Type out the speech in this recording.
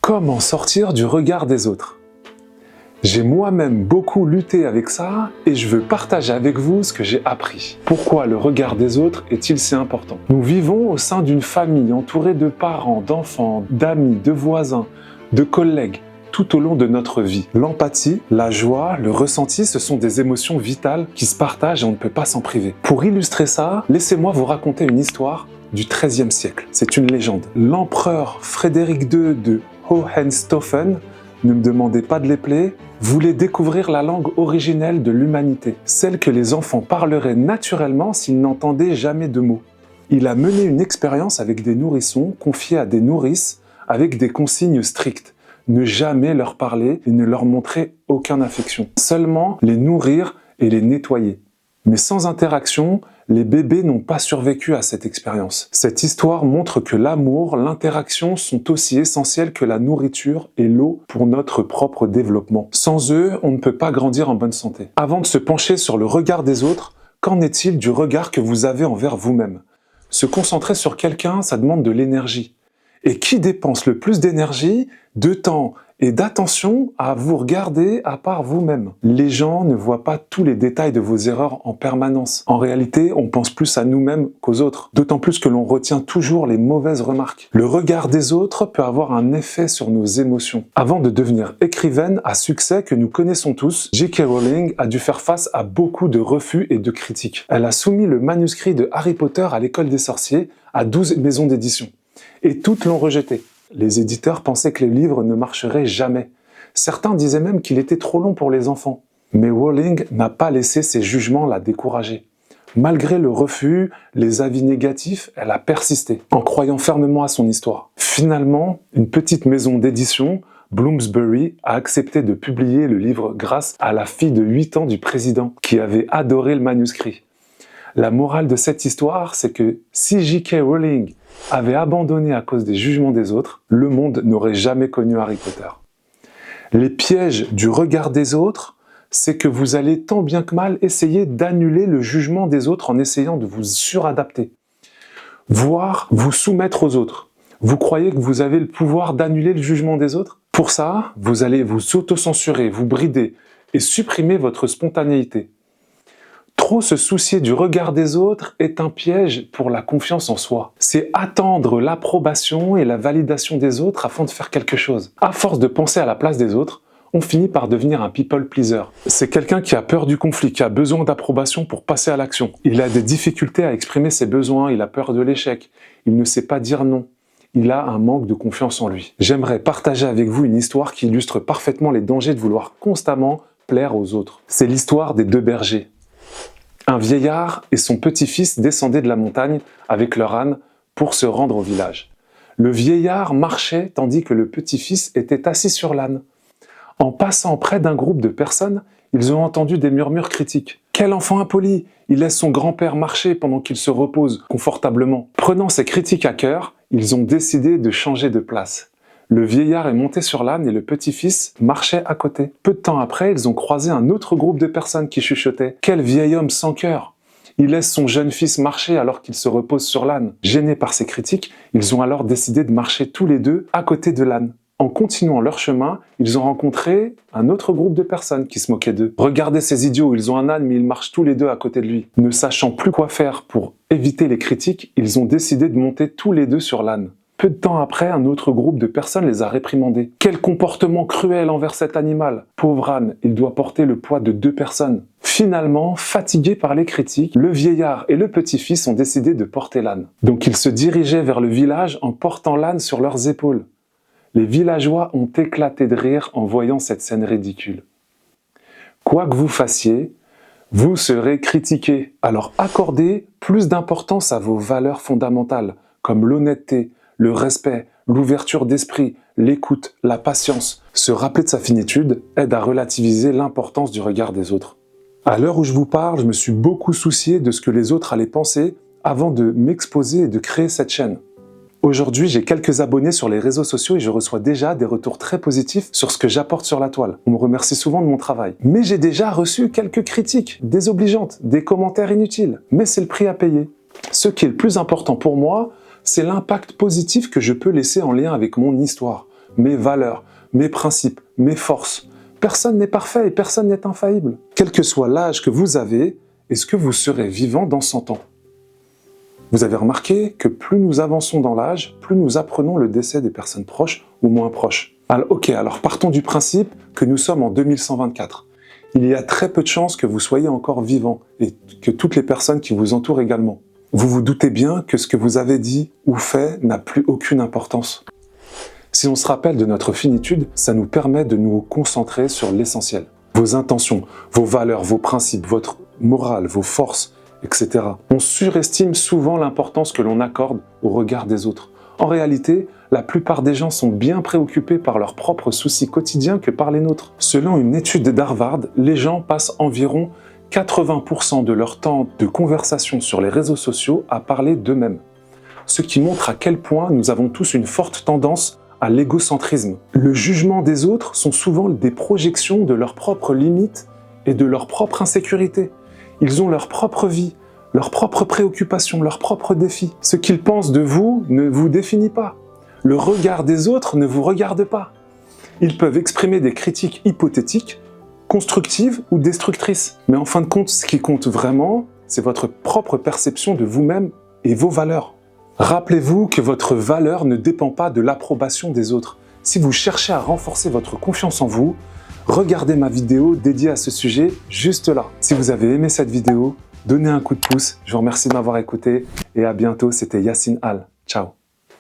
Comment sortir du regard des autres? J'ai moi-même beaucoup lutté avec ça et je veux partager avec vous ce que j'ai appris. Pourquoi le regard des autres est-il si important? Nous vivons au sein d'une famille entourée de parents, d'enfants, d'amis, de voisins, de collègues, tout au long de notre vie. L'empathie, la joie, le ressenti, ce sont des émotions vitales qui se partagent et on ne peut pas s'en priver. Pour illustrer ça, laissez-moi vous raconter une histoire du XIIIe siècle. C'est une légende. L'empereur Frédéric II de Hohenstaufen, ne me demandez pas de les plaire, voulait découvrir la langue originelle de l'humanité, celle que les enfants parleraient naturellement s'ils n'entendaient jamais de mots. Il a mené une expérience avec des nourrissons confiés à des nourrices avec des consignes strictes. Ne jamais leur parler et ne leur montrer aucune affection. Seulement les nourrir et les nettoyer. Mais sans interaction, les bébés n'ont pas survécu à cette expérience. Cette histoire montre que l'amour, l'interaction sont aussi essentiels que la nourriture et l'eau pour notre propre développement. Sans eux, on ne peut pas grandir en bonne santé. Avant de se pencher sur le regard des autres, qu'en est-il du regard que vous avez envers vous-même? Se concentrer sur quelqu'un, ça demande de l'énergie. Et qui dépense le plus d'énergie, de temps et d'attention à vous regarder à part vous-même? Les gens ne voient pas tous les détails de vos erreurs en permanence. En réalité, on pense plus à nous-mêmes qu'aux autres. D'autant plus que l'on retient toujours les mauvaises remarques. Le regard des autres peut avoir un effet sur nos émotions. Avant de devenir écrivaine à succès que nous connaissons tous, J.K. Rowling a dû faire face à beaucoup de refus et de critiques. Elle a soumis le manuscrit de Harry Potter à l'école des sorciers à 12 maisons d'édition. Et toutes l'ont rejeté. Les éditeurs pensaient que le livre ne marcherait jamais. Certains disaient même qu'il était trop long pour les enfants. Mais Rowling n'a pas laissé ses jugements la décourager. Malgré le refus, les avis négatifs, elle a persisté, en croyant fermement à son histoire. Finalement, une petite maison d'édition, Bloomsbury, a accepté de publier le livre grâce à la fille de 8 ans du président, qui avait adoré le manuscrit. La morale de cette histoire, c'est que si J.K. Rowling avait abandonné à cause des jugements des autres, le monde n'aurait jamais connu Harry Potter. Les pièges du regard des autres, c'est que vous allez tant bien que mal essayer d'annuler le jugement des autres en essayant de vous suradapter, voire vous soumettre aux autres. Vous croyez que vous avez le pouvoir d'annuler le jugement des autres? Pour ça, vous allez vous auto-censurer, vous brider et supprimer votre spontanéité. Trop se soucier du regard des autres est un piège pour la confiance en soi. C'est attendre l'approbation et la validation des autres afin de faire quelque chose. À force de penser à la place des autres, on finit par devenir un people pleaser. C'est quelqu'un qui a peur du conflit, qui a besoin d'approbation pour passer à l'action. Il a des difficultés à exprimer ses besoins, il a peur de l'échec, il ne sait pas dire non. Il a un manque de confiance en lui. J'aimerais partager avec vous une histoire qui illustre parfaitement les dangers de vouloir constamment plaire aux autres. C'est l'histoire des deux bergers. Un vieillard et son petit-fils descendaient de la montagne avec leur âne pour se rendre au village. Le vieillard marchait tandis que le petit-fils était assis sur l'âne. En passant près d'un groupe de personnes, ils ont entendu des murmures critiques. « Quel enfant impoli! Il laisse son grand-père marcher pendant qu'il se repose confortablement. » Prenant ces critiques à cœur, ils ont décidé de changer de place. Le vieillard est monté sur l'âne et le petit-fils marchait à côté. Peu de temps après, ils ont croisé un autre groupe de personnes qui chuchotaient « Quel vieil homme sans cœur ! Il laisse son jeune fils marcher alors qu'il se repose sur l'âne. » Gênés par ces critiques, ils ont alors décidé de marcher tous les deux à côté de l'âne. En continuant leur chemin, ils ont rencontré un autre groupe de personnes qui se moquaient d'eux. « Regardez ces idiots, ils ont un âne mais ils marchent tous les deux à côté de lui. » Ne sachant plus quoi faire pour éviter les critiques, ils ont décidé de monter tous les deux sur l'âne. Peu de temps après, un autre groupe de personnes les a réprimandés. « Quel comportement cruel envers cet animal! Pauvre âne, il doit porter le poids de 2 personnes. » Finalement, fatigués par les critiques, le vieillard et le petit-fils ont décidé de porter l'âne. Donc ils se dirigeaient vers le village en portant l'âne sur leurs épaules. Les villageois ont éclaté de rire en voyant cette scène ridicule. Quoi que vous fassiez, vous serez critiqué. Alors accordez plus d'importance à vos valeurs fondamentales, comme l'honnêteté, le respect, l'ouverture d'esprit, l'écoute, la patience. Se rappeler de sa finitude aide à relativiser l'importance du regard des autres. À l'heure où je vous parle, je me suis beaucoup soucié de ce que les autres allaient penser avant de m'exposer et de créer cette chaîne. Aujourd'hui, j'ai quelques abonnés sur les réseaux sociaux et je reçois déjà des retours très positifs sur ce que j'apporte sur la toile. On me remercie souvent de mon travail. Mais j'ai déjà reçu quelques critiques désobligeantes, des commentaires inutiles. Mais c'est le prix à payer. Ce qui est le plus important pour moi, c'est l'impact positif que je peux laisser en lien avec mon histoire, mes valeurs, mes principes, mes forces. Personne n'est parfait et personne n'est infaillible. Quel que soit l'âge que vous avez, est-ce que vous serez vivant dans 100 ans? Vous avez remarqué que plus nous avançons dans l'âge, plus nous apprenons le décès des personnes proches ou moins proches. Alors partons du principe que nous sommes en 2124. Il y a très peu de chances que vous soyez encore vivant et que toutes les personnes qui vous entourent également. Vous vous doutez bien que ce que vous avez dit ou fait n'a plus aucune importance. Si on se rappelle de notre finitude, ça nous permet de nous concentrer sur l'essentiel. Vos intentions, vos valeurs, vos principes, votre morale, vos forces, etc. On surestime souvent l'importance que l'on accorde au regard des autres. En réalité, la plupart des gens sont bien préoccupés par leurs propres soucis quotidiens que par les nôtres. Selon une étude d'Harvard, les gens passent environ 80% de leur temps de conversation sur les réseaux sociaux à parler d'eux-mêmes. Ce qui montre à quel point nous avons tous une forte tendance à l'égocentrisme. Le jugement des autres sont souvent des projections de leurs propres limites et de leurs propres insécurités. Ils ont leur propre vie, leurs propres préoccupations, leurs propres défis. Ce qu'ils pensent de vous ne vous définit pas. Le regard des autres ne vous regarde pas. Ils peuvent exprimer des critiques hypothétiques, constructives ou destructrices. Mais en fin de compte, ce qui compte vraiment, c'est votre propre perception de vous-même et vos valeurs. Rappelez-vous que votre valeur ne dépend pas de l'approbation des autres. Si vous cherchez à renforcer votre confiance en vous, regardez ma vidéo dédiée à ce sujet juste là. Si vous avez aimé cette vidéo, donnez un coup de pouce. Je vous remercie de m'avoir écouté et à bientôt. C'était Yassine Al. Ciao.